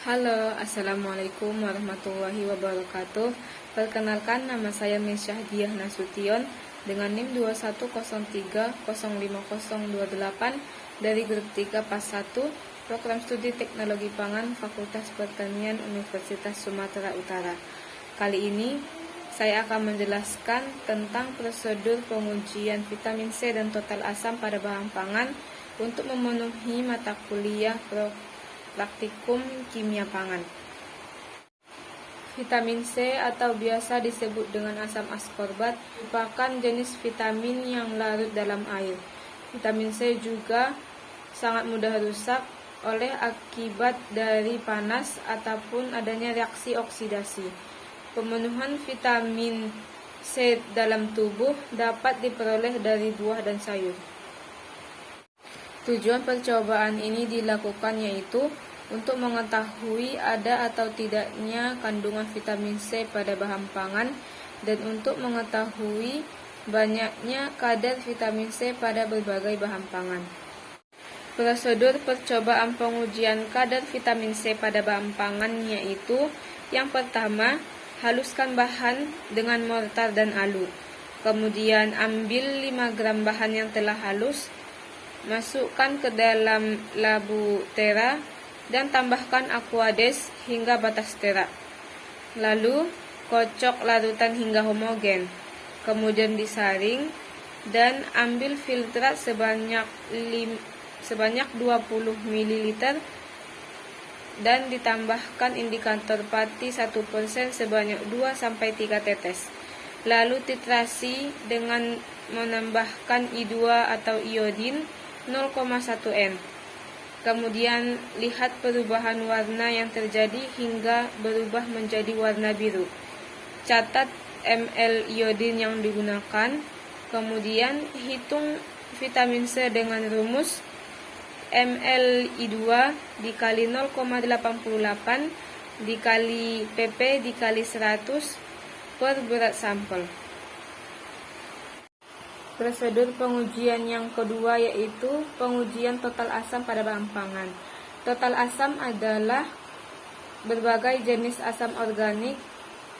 Halo, Assalamualaikum warahmatullahi wabarakatuh. Perkenalkan, nama saya Miss Syahdiah Nasution dengan NIM 2103050028 dari grup 3 PAS 1, Program Studi Teknologi Pangan Fakultas Pertanian Universitas Sumatera Utara. Kali ini saya akan menjelaskan tentang prosedur pengujian vitamin C dan total asam pada bahan pangan untuk memenuhi mata kuliah Praktikum Kimia Pangan. Vitamin C atau biasa disebut dengan asam askorbat merupakan jenis vitamin yang larut dalam air. Vitamin C juga sangat mudah rusak oleh akibat dari panas ataupun adanya reaksi oksidasi. Pemenuhan vitamin C dalam tubuh dapat diperoleh dari buah dan sayur. Tujuan percobaan ini dilakukan yaitu untuk mengetahui ada atau tidaknya kandungan vitamin C pada bahan pangan dan untuk mengetahui banyaknya kadar vitamin C pada berbagai bahan pangan. Prosedur percobaan pengujian kadar vitamin C pada bahan pangan yaitu yang pertama, haluskan bahan dengan mortar dan alu. Kemudian ambil 5 gram bahan yang telah halus, masukkan ke dalam labu tera dan tambahkan aquades hingga batas tera. Lalu kocok larutan hingga homogen. Kemudian disaring dan ambil filtrat sebanyak 20 ml dan ditambahkan indikator pati 1% sebanyak 2-3 tetes. Lalu titrasi dengan menambahkan I2 atau iodin 0,1 N. Kemudian lihat perubahan warna yang terjadi hingga berubah menjadi warna biru. Catat ml iodin yang digunakan. Kemudian hitung vitamin C dengan rumus ml I2 dikali 0,88 dikali pp dikali 100 per berat sampel. Prosedur pengujian yang kedua yaitu pengujian total asam pada bahan pangan. Total asam adalah berbagai jenis asam organik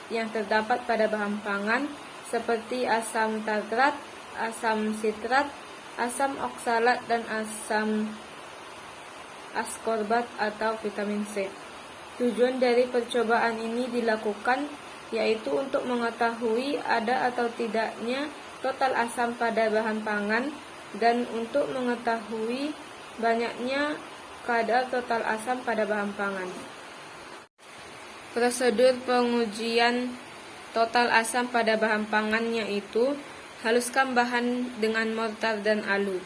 yang terdapat pada bahan pangan seperti asam tartrat, asam sitrat, asam oksalat, dan asam askorbat atau vitamin C. Tujuan dari percobaan ini dilakukan yaitu untuk mengetahui ada atau tidaknya total asam pada bahan pangan dan untuk mengetahui banyaknya kadar total asam pada bahan pangan. Prosedur pengujian total asam pada bahan pangan yaitu haluskan bahan dengan mortar dan alu.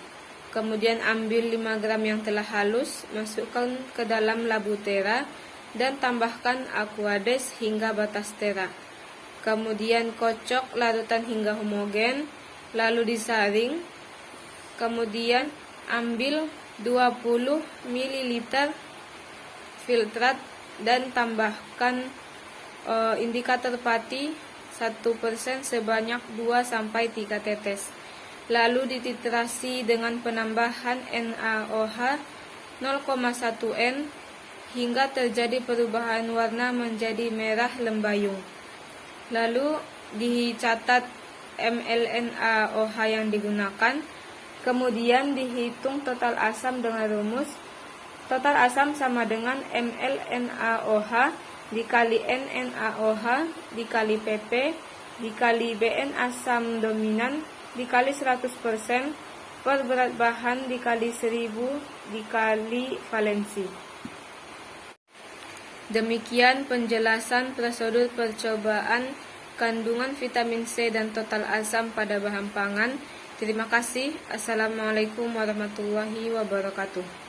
Kemudian ambil 5 gram yang telah halus, masukkan ke dalam labu tera dan tambahkan aquades hingga batas tera. Kemudian kocok larutan hingga homogen, lalu disaring. Kemudian ambil 20 ml filtrat dan tambahkan indikator pati 1% sebanyak 2-3 tetes. Lalu dititrasi dengan penambahan NaOH 0,1 N hingga terjadi perubahan warna menjadi merah lembayung. Lalu dicatat mLNaOH yang digunakan. Kemudian dihitung total asam dengan rumus total asam sama dengan mLNaOH dikali NaOH dikali pp dikali Bn asam dominan dikali 100% per berat bahan dikali 1000 dikali valensi. Demikian penjelasan prosedur percobaan kandungan vitamin C dan total asam pada bahan pangan. Terima kasih. Assalamualaikum warahmatullahi wabarakatuh.